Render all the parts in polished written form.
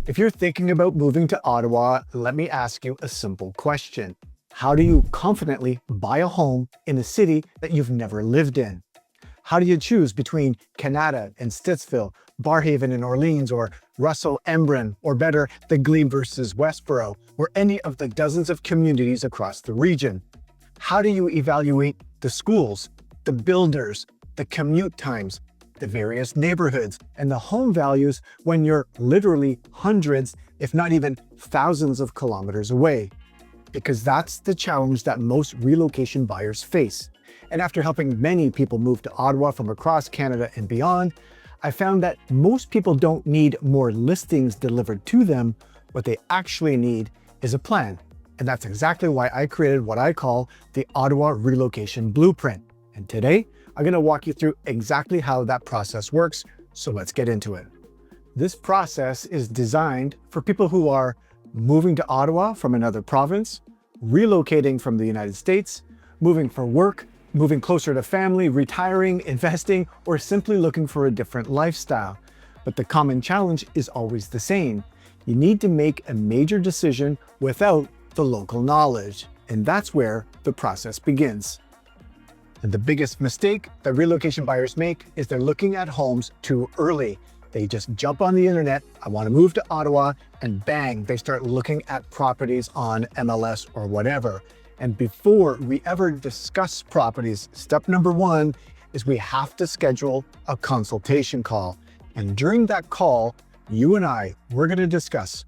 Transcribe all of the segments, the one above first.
If you're thinking about moving to Ottawa, let me ask you a simple question. How do you confidently buy a home in a city that you've never lived in? How do you choose between Kanata and Stittsville, Barrhaven and Orleans, or Russell, Embrun, or better, the Glebe versus Westboro, or any of the dozens of communities across the region? How do you evaluate the schools, the builders, the commute times, the various neighborhoods, and the home values when you're literally hundreds, if not even thousands of kilometers away? Because that's the challenge that most relocation buyers face. And after helping many people move to Ottawa from across Canada and beyond, I found that most people don't need more listings delivered to them. What they actually need is a plan. And that's exactly why I created what I call the Ottawa Relocation Blueprint. And today, I'm going to walk you through exactly how that process works. So let's get into it. This process is designed for people who are moving to Ottawa from another province, relocating from the United States, moving for work, moving closer to family, retiring, investing, or simply looking for a different lifestyle. But the common challenge is always the same. You need to make a major decision without the local knowledge. And that's where the process begins. And the biggest mistake that relocation buyers make is they're looking at homes too early. They just jump on the internet, I want to move to Ottawa, and bang, they start looking at properties on MLS or whatever. And before we ever discuss properties, step number one is we have to schedule a consultation call. And during that call, you and we're going to discuss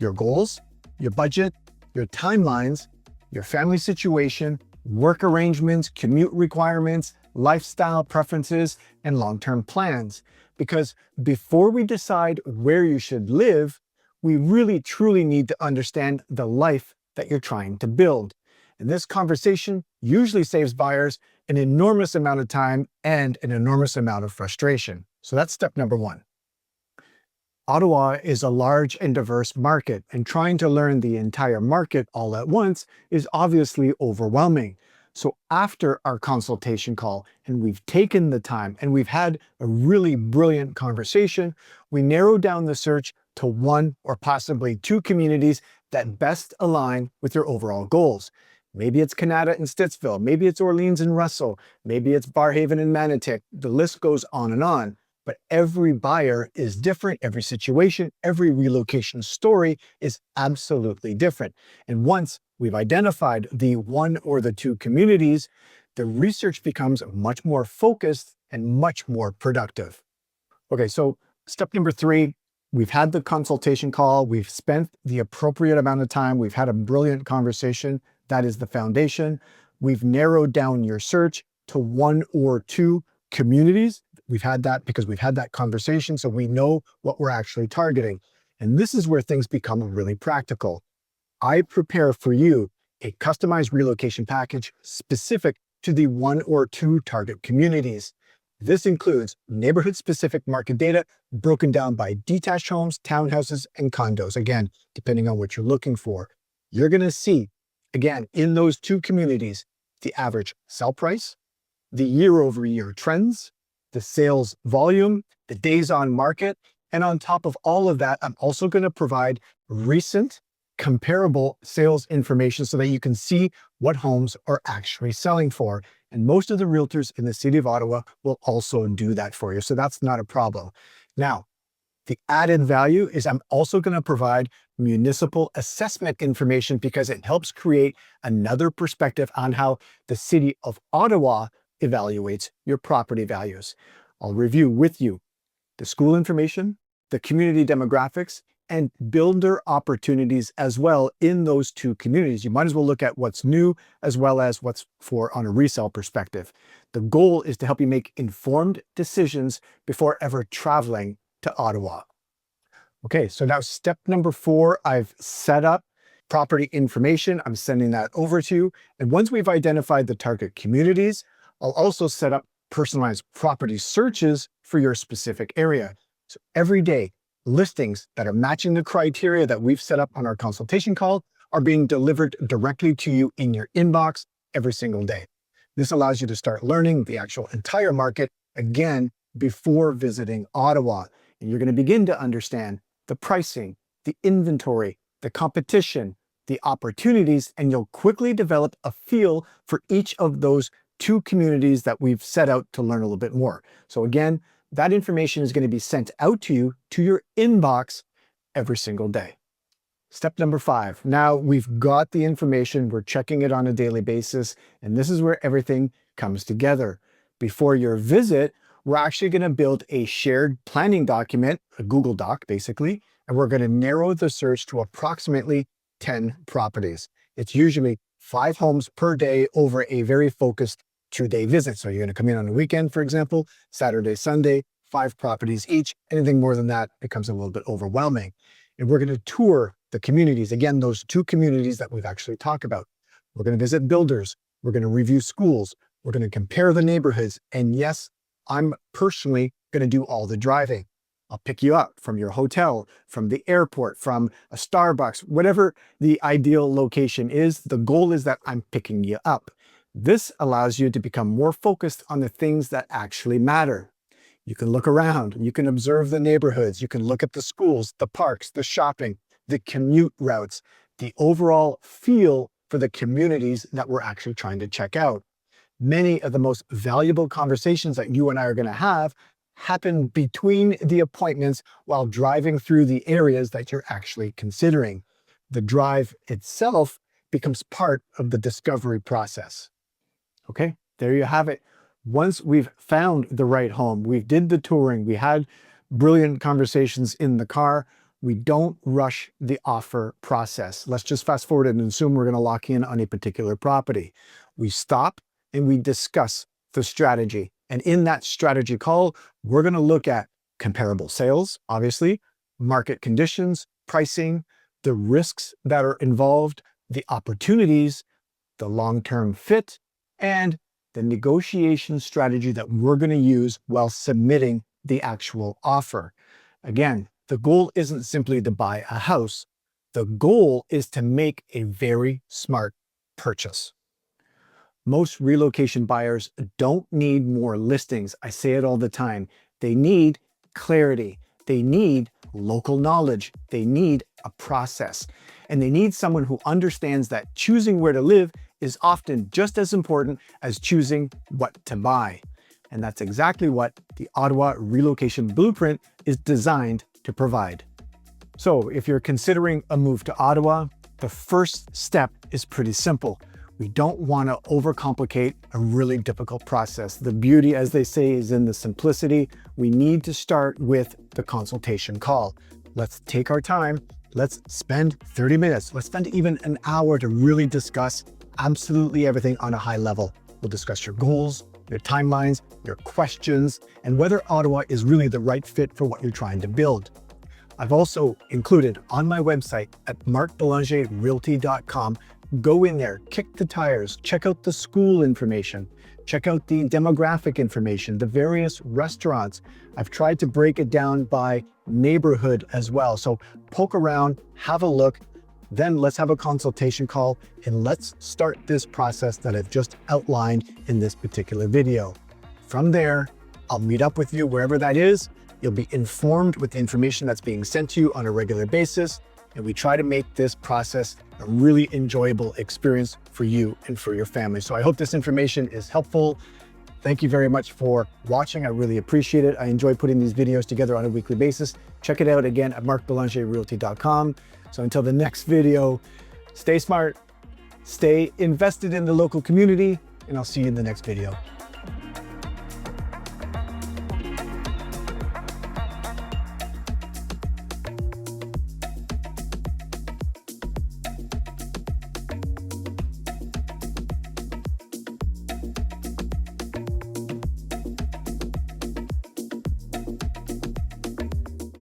your goals, your budget, your timelines, your family situation, work arrangements, commute requirements, lifestyle preferences, and long-term plans. Because before we decide where you should live, we really truly need to understand the life that you're trying to build. And this conversation usually saves buyers an enormous amount of time and an enormous amount of frustration. So that's step number one. Ottawa is a large and diverse market, and trying to learn the entire market all at once is obviously overwhelming. So after our consultation call, and we've taken the time and we've had a really brilliant conversation, we narrow down the search to one or possibly two communities that best align with your overall goals. Maybe it's Kanata and Stittsville, maybe it's Orleans and Russell, maybe it's Barrhaven and Manotick. The list goes on and on. But every buyer is different, every situation, every relocation story is absolutely different. And once we've identified the one or the two communities, the research becomes much more focused and much more productive. Okay, so step number three, we've had the consultation call, we've spent the appropriate amount of time, we've had a brilliant conversation. That is the foundation. We've narrowed down your search to one or two communities. We've had that because we've had that conversation, so we know what we're actually targeting. And this is where things become really practical. I prepare for you a customized relocation package specific to the one or two target communities. This includes neighborhood-specific market data broken down by detached homes, townhouses, and condos, again, depending on what you're looking for. You're going to see, again, in those two communities, the average sell price, the year-over-year trends, the sales volume, the days on market. And on top of all of that, I'm also going to provide recent comparable sales information so that you can see what homes are actually selling for. And most of the realtors in the city of Ottawa will also do that for you. So that's not a problem. Now, the added value is I'm also going to provide municipal assessment information because it helps create another perspective on how the city of Ottawa evaluates your property values. I'll review with you the school information, the community demographics, and builder opportunities as well in those two communities. You might as well look at what's new as well as what's for on a resale perspective. The goal is to help you make informed decisions before ever traveling to Ottawa. Okay, so now step number four, I've set up property information. I'm sending that over to you. And once we've identified the target communities, I'll also set up personalized property searches for your specific area. So every day, listings that are matching the criteria that we've set up on our consultation call are being delivered directly to you in your inbox every single day. This allows you to start learning the actual entire market again before visiting Ottawa. And you're going to begin to understand the pricing, the inventory, the competition, the opportunities, and you'll quickly develop a feel for each of those two communities that we've set out to learn a little bit more. So again, that information is going to be sent out to you to your inbox every single day. Step number 5. Now we've got the information, we're checking it on a daily basis, and this is where everything comes together. Before your visit, we're actually going to build a shared planning document, a Google Doc basically, and we're going to narrow the search to approximately 10 properties. It's usually 5 homes per day over a very focused 2-day visit. So you're going to come in on a weekend, for example, Saturday, Sunday, 5 properties each. Anything more than that becomes a little bit overwhelming. And we're going to tour the communities. Again, those 2 communities that we've actually talked about. We're going to visit builders. We're going to review schools. We're going to compare the neighborhoods. And yes, I'm personally going to do all the driving. I'll pick you up from your hotel, from the airport, from a Starbucks, whatever the ideal location is. The goal is that I'm picking you up. This allows you to become more focused on the things that actually matter. You can look around, you can observe the neighborhoods, you can look at the schools, the parks, the shopping, the commute routes, the overall feel for the communities that we're actually trying to check out. Many of the most valuable conversations that you and I are going to have happen between the appointments while driving through the areas that you're actually considering. The drive itself becomes part of the discovery process. Okay, there you have it. Once we've found the right home, we did the touring, we had brilliant conversations in the car, we don't rush the offer process. Let's just fast forward and assume we're going to lock in on a particular property. We stop and we discuss the strategy. And in that strategy call, we're going to look at comparable sales, obviously, market conditions, pricing, the risks that are involved, the opportunities, the long-term fit, and the negotiation strategy that we're going to use while submitting the actual offer. Again, the goal isn't simply to buy a house. The goal is to make a very smart purchase. Most relocation buyers don't need more listings. I say it all the time. They need clarity. They need local knowledge. They need a process. And they need someone who understands that choosing where to live is often just as important as choosing what to buy. And that's exactly what the Ottawa Relocation Blueprint is designed to provide. So if you're considering a move to Ottawa, the first step is pretty simple. We don't want to overcomplicate a really difficult process. The beauty, as they say, is in the simplicity. We need to start with the consultation call. Let's take our time. Let's spend 30 minutes. Let's spend even an hour to really discuss absolutely everything on a high level. We'll discuss your goals, your timelines, your questions, and whether Ottawa is really the right fit for what you're trying to build. I've also included on my website at markbelangerrealty.com. Go in there, kick the tires, check out the school information, check out the demographic information, the various restaurants. I've tried to break it down by neighborhood as well. So poke around, have a look, then let's have a consultation call and let's start this process that I've just outlined in this particular video. From there, I'll meet up with you wherever that is. You'll be informed with the information that's being sent to you on a regular basis. And we try to make this process a really enjoyable experience for you and for your family. So I hope this information is helpful. Thank you very much for watching. I really appreciate it. I enjoy putting these videos together on a weekly basis. Check it out again at markbelangerrealty.com. So until the next video, stay smart, stay invested in the local community, and I'll see you in the next video.